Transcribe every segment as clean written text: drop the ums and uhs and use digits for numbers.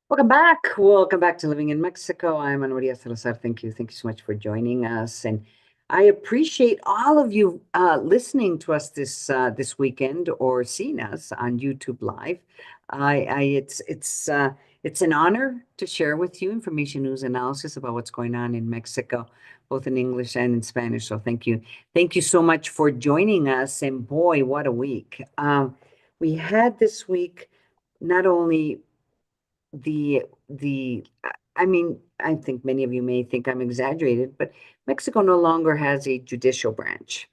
Welcome back. Welcome back to Living in Mexico. I'm Ana Maria Salazar. Thank you. Thank you so much for joining us. And I appreciate all of you listening to us this weekend or seeing us on YouTube Live. It's an honor to share with you information, news, analysis about what's going on in Mexico, both in English and in Spanish. So thank you so much for joining us. And boy, what a week! We had this week not only I mean, I think many of you may think I'm exaggerated, but Mexico no longer has a judicial branch.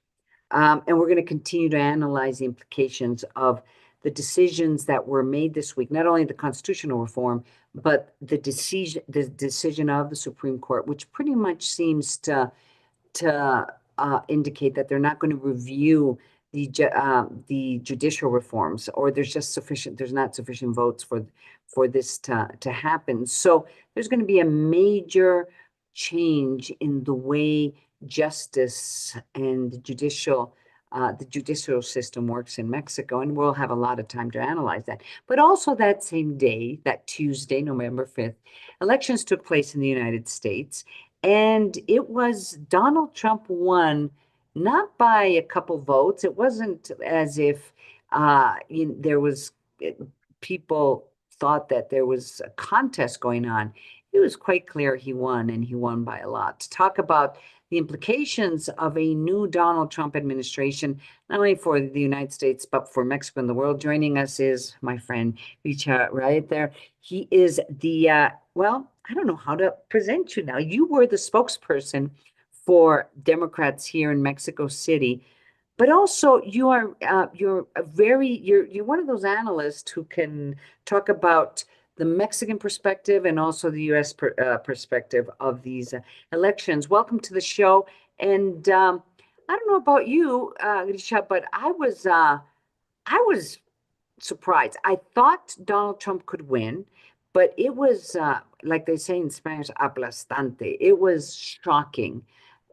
And we're going to continue to analyze the implications of the decisions that were made this week, not only the constitutional reform, but the decision of the Supreme Court, which pretty much seems to indicate that they're not going to review the judicial reforms, or there's not sufficient votes for this to happen. So there's going to be a major change in the way justice and the judicial system works in Mexico, and we'll have a lot of time to analyze that. But also that same day, that Tuesday, November 5th, elections took place in the United States. And it was Donald Trump won, not by a couple votes. It wasn't as if there was people thought that there was a contest going on. It was quite clear he won, and he won by a lot. To talk about the implications of a new Donald Trump administration, not only for the United States, but for Mexico and the world. Joining us is my friend Gricha Raether. He is well, I don't know how to present you now. You were the spokesperson for Democrats here in Mexico City, but also you're one of those analysts who can talk about the Mexican perspective and also the U.S. perspective of these elections. Welcome to the show. And I don't know about you, Grisha, but I was surprised. I thought Donald Trump could win, but it was like they say in Spanish, aplastante. It was shocking.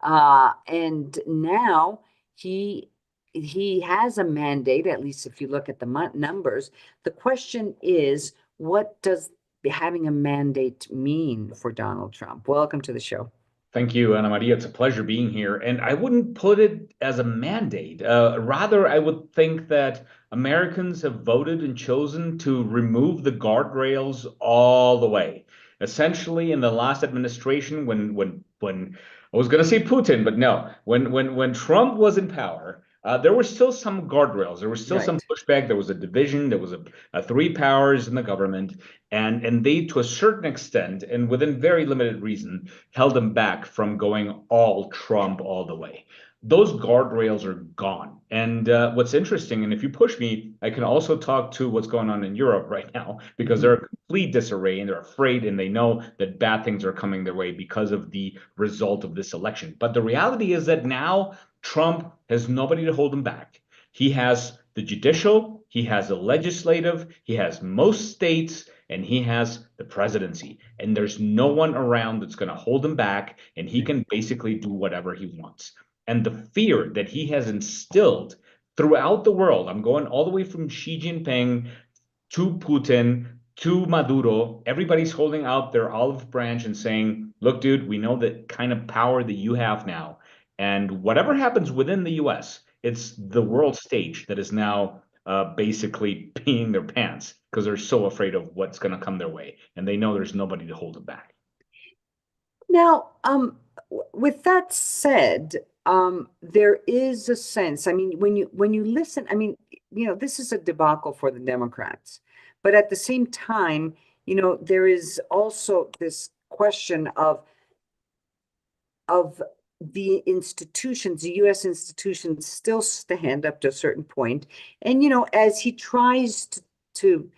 And now he he has a mandate, at least if you look at the numbers. The question is, what does having a mandate mean for Donald Trump? Welcome to the show. Thank you, Ana Maria. It's a pleasure being here. And I wouldn't put it as a mandate. Rather, I would think that Americans have voted and chosen to remove the guardrails all the way. Essentially, in the last administration, when I was going to say Putin, but no, when Trump was in power, there were still some guardrails. There was still some Right. pushback. There was a division. There was a three powers in the government, and they, to a certain extent, and within very limited reason, held them back from going all Trump all the way. Those guardrails are gone. And what's interesting, and if you push me, I can also talk to what's going on in Europe right now, because Mhm. they're in complete disarray and they're afraid and they know that bad things are coming their way because of the result of this election. But the reality is that now Trump has nobody to hold him back. He has the judicial, he has the legislative, he has most states, and he has the presidency. And there's no one around that's going to hold him back, and he can basically do whatever he wants. And the fear that he has instilled throughout the world, I'm going all the way from Xi Jinping to Putin to Maduro, everybody's holding out their olive branch and saying, look, dude, we know the kind of power that you have now. And whatever happens within the US, it's the world stage that is now basically peeing their pants because they're so afraid of what's going to come their way. And they know there's nobody to hold them back. Now, with that said, there is a sense, I mean, when you listen, I mean, this is a debacle for the Democrats, but at the same time, there is also this question of the institutions, the U.S. institutions still stand up to a certain point. And, as he tries to,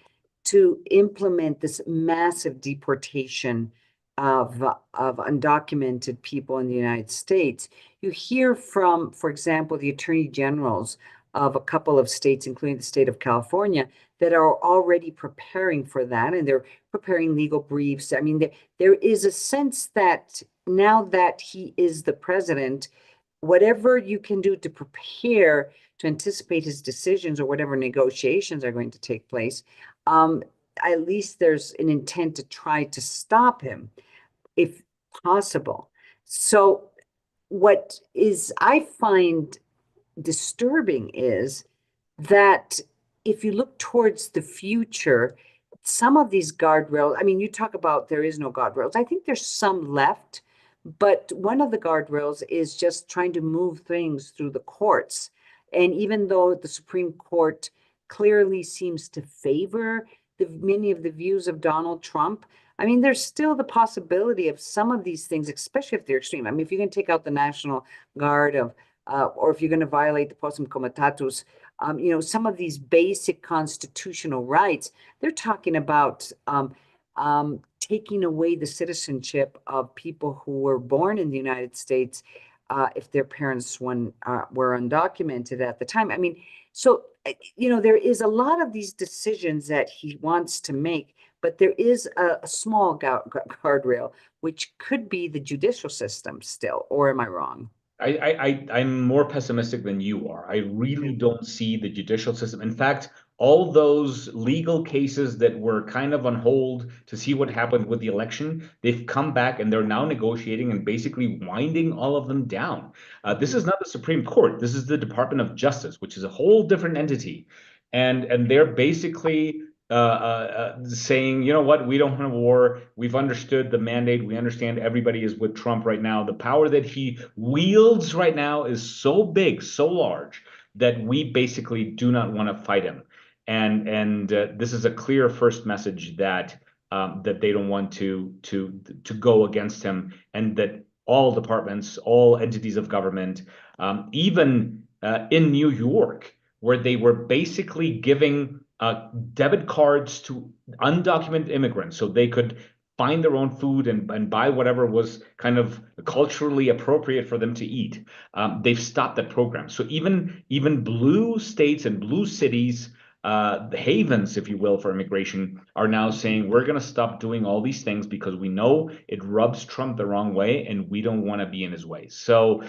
to implement this massive deportation of undocumented people in the United States, you hear from, for example, the attorney generals of a couple of states, including the state of California, that are already preparing for that, and they're preparing legal briefs. I mean, there is a sense that now that he is the president, whatever you can do to prepare to anticipate his decisions or whatever negotiations are going to take place, at least there's an intent to try to stop him if possible. So what is I find disturbing is that if you look towards the future, some of these guardrails, I mean, you talk about there is no guardrails. I think there's some left, but one of the guardrails is just trying to move things through the courts. And even though the Supreme Court clearly seems to favor many of the views of Donald Trump, I mean, there's still the possibility of some of these things, especially if they're extreme. I mean, if you can take out the National Guard or if you're going to violate the possum comitatus, some of these basic constitutional rights, they're talking about taking away the citizenship of people who were born in the United States if their parents were undocumented at the time. I mean, so, there is a lot of these decisions that he wants to make, but there is a small guardrail, which could be the judicial system still, or am I wrong? I'm more pessimistic than you are. I really Yeah. don't see the judicial system. In fact, all those legal cases that were kind of on hold to see what happened with the election, they've come back and they're now negotiating and basically winding all of them down. This is not the Supreme Court. This is the Department of Justice, which is a whole different entity, and they're basically saying, you know what, we don't want a war. We've understood the mandate. We understand everybody is with Trump right now. The power that he wields right now is so big, so large that we basically do not want to fight him. And this is a clear first message that they don't want to go against him, and that all departments, all entities of government, even in New York, where they were basically giving debit cards to undocumented immigrants so they could find their own food and buy whatever was kind of culturally appropriate for them to eat. They've stopped that program. So even blue states and blue cities, the havens, if you will, for immigration, are now saying we're going to stop doing all these things because we know it rubs Trump the wrong way and we don't want to be in his way. So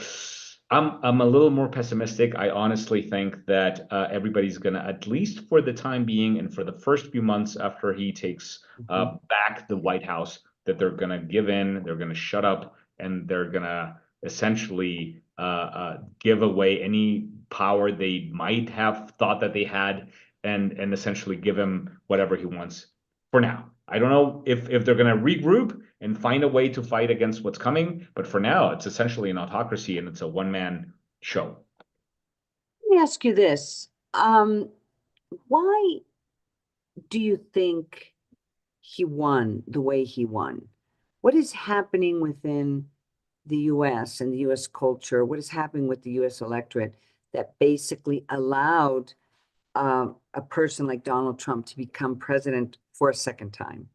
I'm a little more pessimistic. I honestly think that everybody's going to, at least for the time being and for the first few months after he takes back the White House, that they're going to give in, they're going to shut up, and they're going to essentially give away any power they might have thought that they had, and essentially give him whatever he wants for now. I don't know if they're going to regroup and find a way to fight against what's coming. But for now, it's essentially an autocracy and it's a one-man show. Let me ask you this. Why do you think he won the way he won? What is happening within the US and the US culture? What is happening with the US electorate that basically allowed a person like Donald Trump to become president for a second time?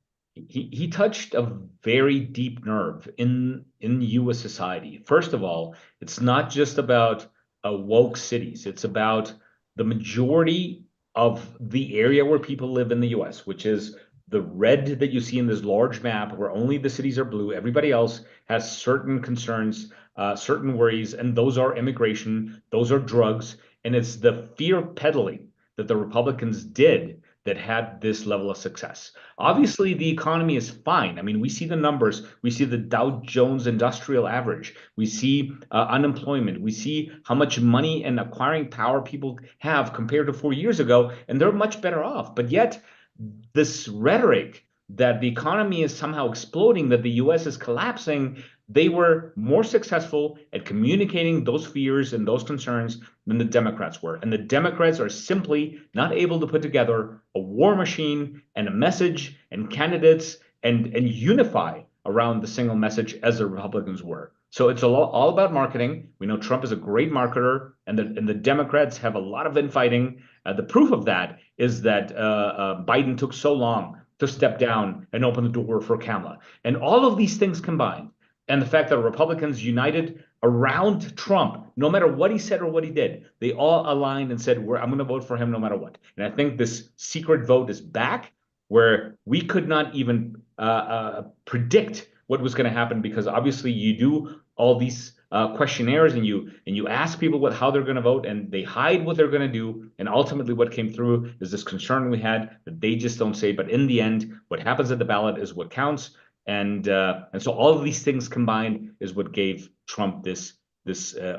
He touched a very deep nerve in U.S. society. First of all, it's not just about woke cities. It's about the majority of the area where people live in the U.S., which is the red that you see in this large map, where only the cities are blue. Everybody else has certain concerns, certain worries, and those are immigration, those are drugs, and it's the fear peddling that the Republicans did that had this level of success. Obviously, the economy is fine. I mean, we see the numbers. We see the Dow Jones Industrial Average. We see unemployment. We see how much money and acquiring power people have compared to 4 years ago, and they're much better off. But yet, this rhetoric that the economy is somehow exploding, that the US is collapsing, they were more successful at communicating those fears and those concerns than the Democrats were. And the Democrats are simply not able to put together a war machine and a message and candidates and unify around the single message as the Republicans were. So it's all about marketing. We know Trump is a great marketer, and the Democrats have a lot of infighting. The proof of that is that Biden took so long to step down and open the door for Kamala. And all of these things combined, and the fact that Republicans united around Trump, no matter what he said or what he did, they all aligned and said, I'm going to vote for him no matter what. And I think this secret vote is back, where we could not even predict what was going to happen, because obviously you do all these questionnaires and you ask people how they're going to vote, and they hide what they're going to do. And ultimately, what came through is this concern we had that they just don't say. But in the end, what happens at the ballot is what counts. And so all of these things combined is what gave Trump this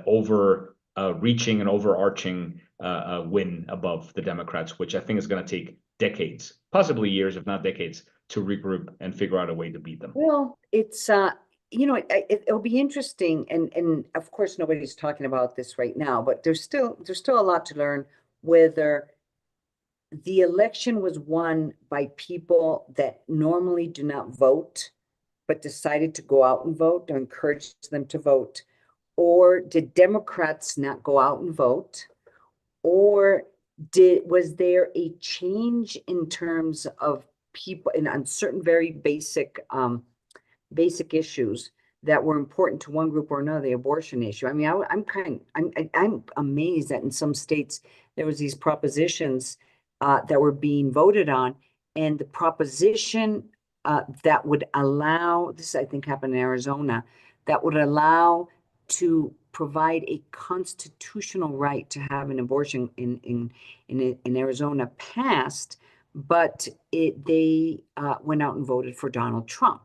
overreaching and overarching win above the Democrats, which I think is going to take decades, possibly years, if not decades, to regroup and figure out a way to beat them. Well, it's it'll be interesting, and of course nobody's talking about this right now, but there's still a lot to learn whether the election was won by people that normally do not vote, but decided to go out and vote or encouraged them to vote, or did Democrats not go out and vote, or was there a change in terms of people in on certain very basic issues that were important to one group or another, the abortion issue. I mean, I'm amazed that in some states there was these propositions that were being voted on, and the proposition that would allow this, I think, happened in Arizona, that would allow to provide a constitutional right to have an abortion in Arizona passed, but they went out and voted for Donald Trump.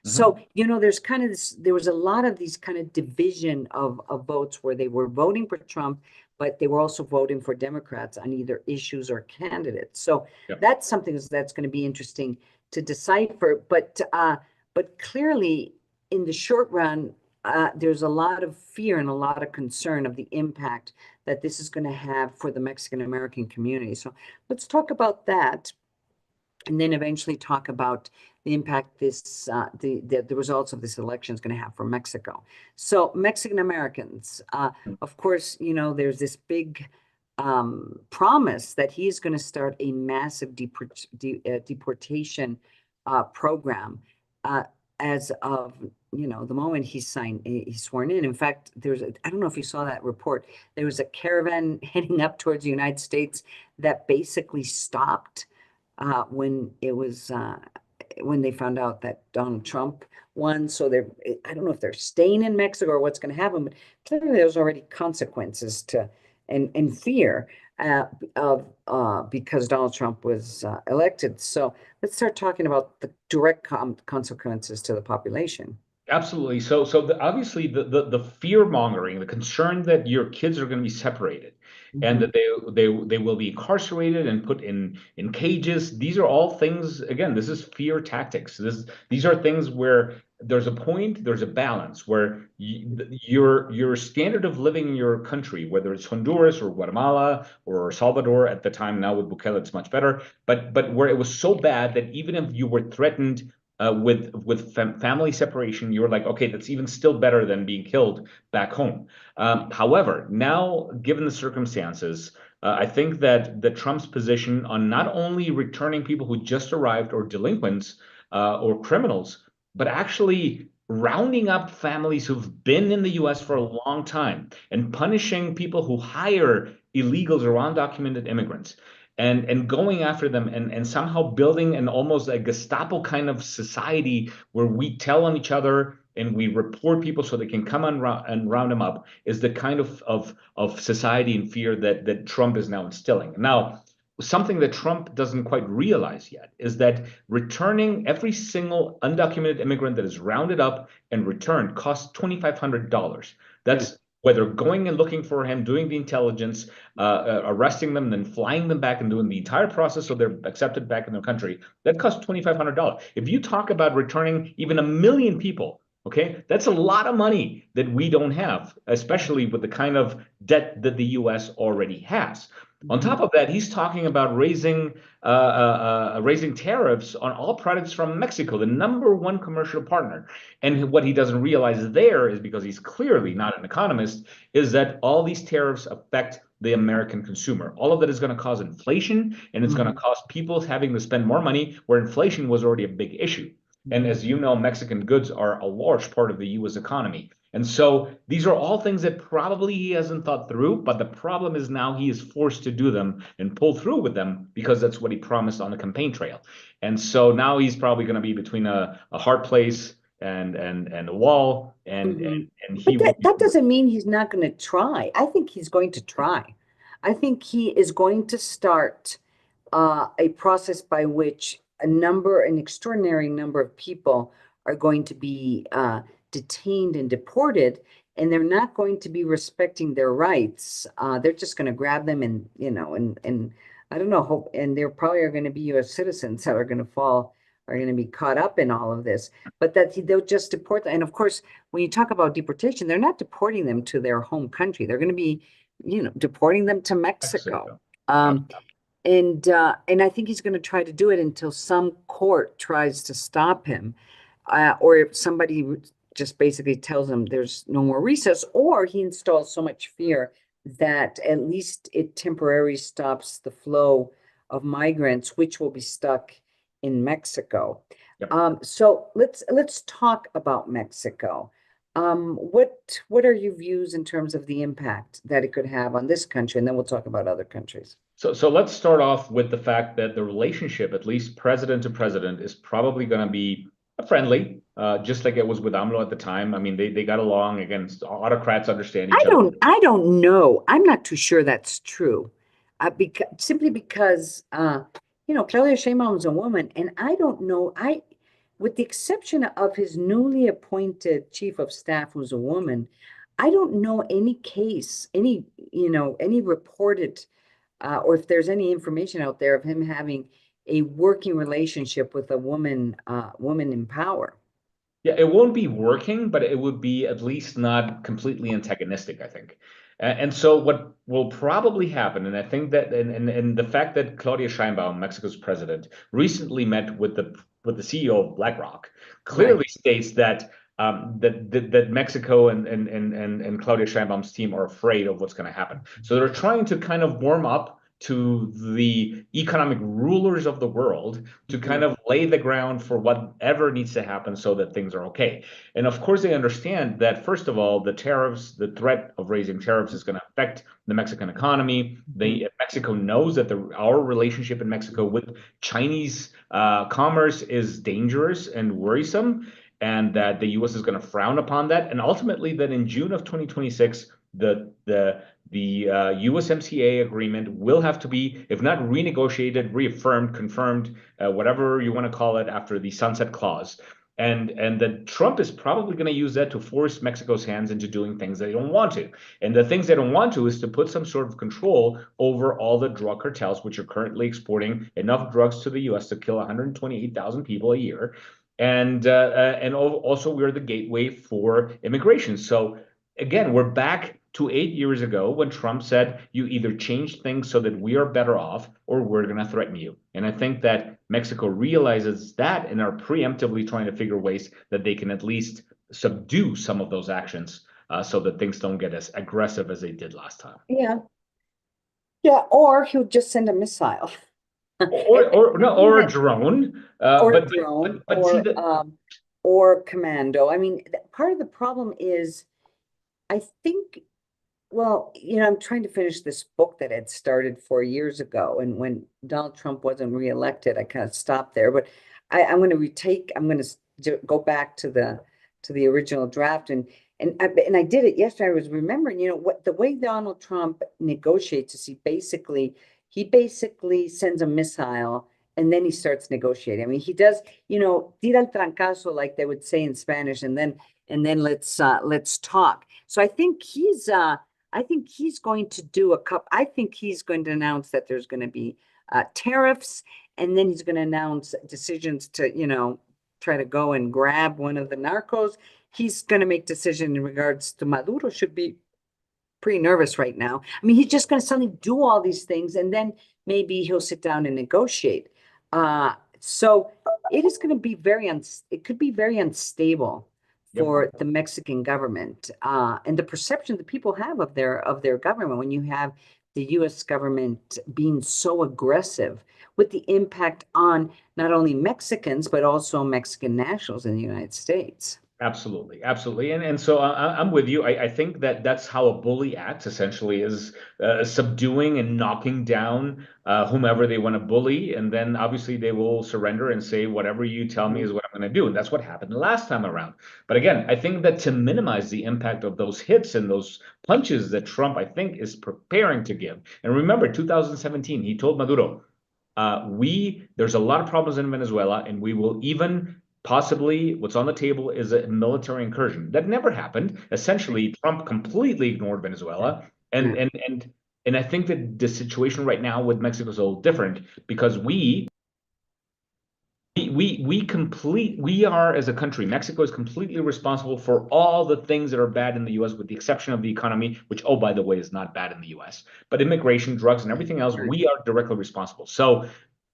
So, there's kind of there was a lot of these kind of division of votes where they were voting for Trump, but they were also voting for Democrats on either issues or candidates. So that's something that's going to be interesting to decipher. But clearly, in the short run, there's a lot of fear and a lot of concern of the impact that this is going to have for the Mexican American community. So let's talk about that, and then eventually talk about the impact the results of this election is going to have for Mexico. So Mexican Americans, of course, there's this big promise that he's going to start a massive deportation program as of the moment he's sworn in. In fact, I don't know if you saw that report. There was a caravan heading up towards the United States that basically stopped when they found out that Donald Trump won. So I don't know if they're staying in Mexico or what's going to happen, but clearly there's already consequences and fear because Donald Trump was elected. So let's start talking about the direct consequences to the population. Absolutely. So obviously the fear mongering, the concern that your kids are going to be separated, and that they will be incarcerated and put in cages. These are all things. Again, this is fear tactics. These are things where there's a point, there's a balance where your standard of living in your country, whether it's Honduras or Guatemala or Salvador at the time. Now with Bukele, it's much better. But where it was so bad that even if you were threatened with family separation, you were like, okay, that's even still better than being killed back home. However, now given the circumstances, I think that Trump's position on not only returning people who just arrived or delinquents or criminals, but actually rounding up families who've been in the U.S. for a long time and punishing people who hire illegals or undocumented immigrants, and going after them and somehow building an almost a Gestapo kind of society where we tell on each other and we report people so they can come and round them up, is the kind of society and fear that Trump is now instilling. Now, something that Trump doesn't quite realize yet is that returning every single undocumented immigrant that is rounded up and returned costs $2,500. That's whether going and looking for him, doing the intelligence, arresting them, then flying them back and doing the entire process so they're accepted back in their country. That costs $2,500. If you talk about returning even 1 million people, okay, that's a lot of money that we don't have, especially with the kind of debt that the U.S. already has. On top of that, he's talking about raising tariffs on all products from Mexico, the #1 commercial partner. And what he doesn't realize there is, because he's clearly not an economist, is that all these tariffs affect the American consumer. All of that is going to cause inflation, and it's going to cause people having to spend more money where inflation was already a big issue. And as you know, Mexican goods are a large part of the U.S. economy. And so these are all things that probably he hasn't thought through, but the problem is now he is forced to do them and pull through with them because that's what he promised on the campaign trail. And so now he's probably going to be between a hard place and a wall, and Mhm. he But will be. that doesn't mean he's not going to try. I think he's going to try. I think he is going to start a process by which an extraordinary number of people are going to be detained and deported, and they're not going to be respecting their rights. They're just going to grab them and, and I don't know, hope, and there probably are going to be U.S. citizens that are going to be caught up in all of this, but that they'll just deport them. And of course, when you talk about deportation, they're not deporting them to their home country. They're going to be, deporting them to Mexico. Mexico. Um, and I think he's going to try to do it until some court tries to stop him, or if somebody just basically tells him there's no more recess, or he installs so much fear that at least it temporarily stops the flow of migrants, which will be stuck in Mexico. Yep. So let's talk about Mexico. What are your views in terms of the impact that it could have on this country? And then we'll talk about other countries. So let's start off with the fact that the relationship, at least president to president, is probably going to be friendly, just like it was with AMLO at the time. I mean, they got along. Again, autocrats understand each other. I don't know. I'm not too sure that's true. Simply because, Claudia Sheinbaum is a woman, and I don't know. With the exception of his newly appointed chief of staff, who's a woman, I don't know any case, any reported, or if there's any information out there of him having a working relationship with a woman in power. Yeah, it won't be working, but it would be at least not completely antagonistic, I think. And so what will probably happen, and I think that, and the fact that Claudia Sheinbaum, Mexico's president, recently met with the CEO of BlackRock, clearly Right. states that that Mexico and Claudia Sheinbaum's team are afraid of what's going to happen. So they're trying to kind of warm up to the economic rulers of the world to kind of lay the ground for whatever needs to happen so that things are okay. And of course, they understand that, first of all, the tariffs, the threat of raising tariffs is going to affect the Mexican economy. Mexico knows that our relationship in Mexico with Chinese commerce is dangerous and worrisome, and that the U.S. is going to frown upon that. And ultimately, that in June of 2026, the USMCA agreement will have to be, if not renegotiated, reaffirmed, confirmed, whatever you want to call it, after the sunset clause. And that Trump is probably going to use that to force Mexico's hands into doing things they don't want to. And the things they don't want to is to put some sort of control over all the drug cartels, which are currently exporting enough drugs to the U.S. to kill 128,000 people a year. And also we're the gateway for immigration. So again, we're back to 8 years ago when Trump said, you either change things so that we are better off or we're going to threaten you. And I think that Mexico realizes that and are preemptively trying to figure ways that they can at least subdue some of those actions so that things don't get as aggressive as they did last time. Yeah. Yeah, or he'll just send a missile. Or a drone. Or a drone, But see that. or commando. I mean, part of the problem is, I think, well, I'm trying to finish this book that had started 4 years ago, and when Donald Trump wasn't reelected, I kind of stopped there. But I'm going to go back to the original draft, and I did it yesterday. I was remembering, what the way Donald Trump negotiates is he basically sends a missile and then he starts negotiating. I mean, he does, tira el trancazo, like they would say in Spanish, and then let's talk. So I think he's going to do I think he's going to announce that there's going to be tariffs, and then he's going to announce decisions to, try to go and grab one of the narcos. He's going to make decision in regards to Maduro. Should be pretty nervous right now. I mean, he's just going to suddenly do all these things, and then maybe he'll sit down and negotiate. So it is going to be it could be very unstable for the Mexican government, and the perception that people have of their government when you have the U.S. government being so aggressive with the impact on not only Mexicans but also Mexican nationals in the United States. Absolutely, absolutely, and so I'm with you. I think that that's how a bully acts. Essentially, is subduing and knocking down whomever they want to bully, and then obviously they will surrender and say whatever you tell me Mhm. is what I'm going to do, and that's what happened the last time around. But again, I think that to minimize the impact of those hits and those punches that Trump, I think, is preparing to give. And remember, 2017, he told Maduro, there's a lot of problems in Venezuela, and we will even possibly what's on the table is a military incursion. That never happened. Essentially, Trump completely ignored Venezuela, and Yeah. and and and I think that the situation right now with Mexico is a little different because we are as a country, Mexico is completely responsible for all the things that are bad in the US, with the exception of the economy, which, oh, by the way, is not bad in the US. But immigration, drugs, and everything else, Right. we are directly responsible. So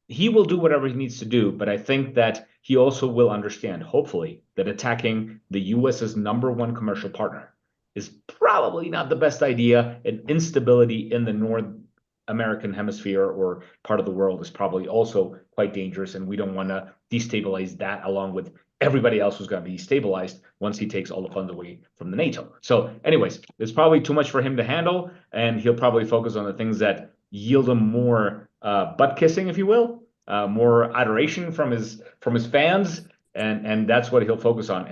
he will do whatever he needs to do, but I think that he also will understand, hopefully, that attacking the US's number one commercial partner is probably not the best idea, and instability in the North American hemisphere or part of the world is probably also quite dangerous, and we don't want to destabilize that along with everybody else who's going to be destabilized once he takes all the funds away from the NATO. So, anyways, it's probably too much for him to handle, and he'll probably focus on the things that yield him more butt kissing, if you will, more adoration from his fans, and that's what he'll focus on.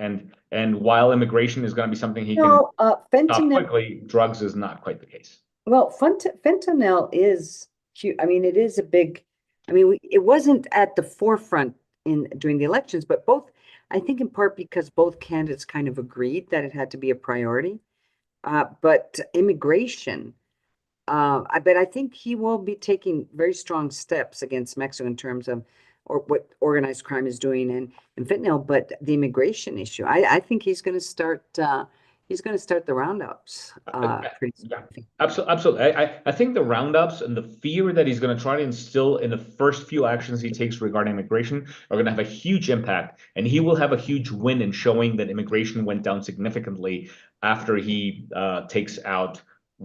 And while immigration is going to be something he can No, stop fentanyl. quickly, drugs is not quite the case. Well, fentanyl is huge. I mean, it is a big. I mean, it wasn't at the forefront in during the elections, but both. I think in part because both candidates kind of agreed that it had to be a priority. But immigration, I think he will be taking very strong steps against Mexico in terms of or what organized crime is doing and fentanyl. But the immigration issue, I think he's going to start. He's going to start the roundups pretty soon. Yeah, I think. absolutely, absolutely. I think the roundups and the fear that he's going to try to instill in the first few actions he takes regarding immigration are going to have a huge impact, and he will have a huge win in showing that immigration went down significantly after he takes out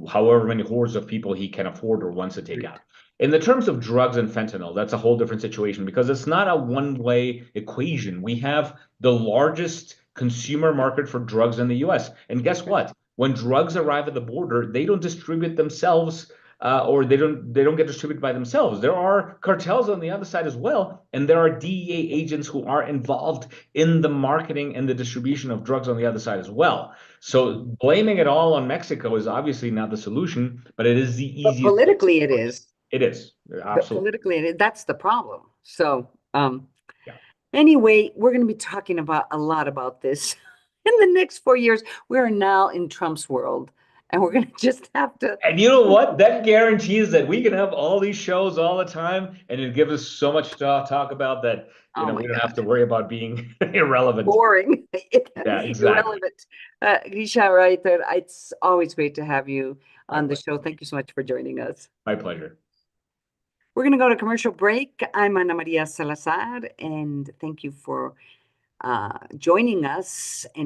however many hordes of people he can afford or wants to take Right. out. In the terms of drugs and fentanyl, that's a whole different situation because it's not a one-way equation. We have the largest consumer market for drugs in the US. And guess what? When drugs arrive at the border, they don't distribute themselves, or they don't get distributed by themselves. There are cartels on the other side as well, and there are DEA agents who are involved in the marketing and the distribution of drugs on the other side as well. So blaming it all on Mexico is obviously not the solution, but it is the But easiest fix. politically it is. It is But absolutely. politically it is. That's the problem. So, Yeah. anyway, we're going to be talking about a lot about this in the next 4 years. We're now in Trump's world, and we're going to just have to. And you know what? That guarantees that we can have all these shows all the time, and it gives us so much to talk about that, Oh my we don't have God, to worry about being irrelevant. boring, Yeah, exactly. irrelevant. Gricha, Raether, it's always great to have you My on the pleasure. show. Thank you so much for joining us. My pleasure. We're going to go to commercial break. I'm Ana Maria Salazar, and thank you for joining us. And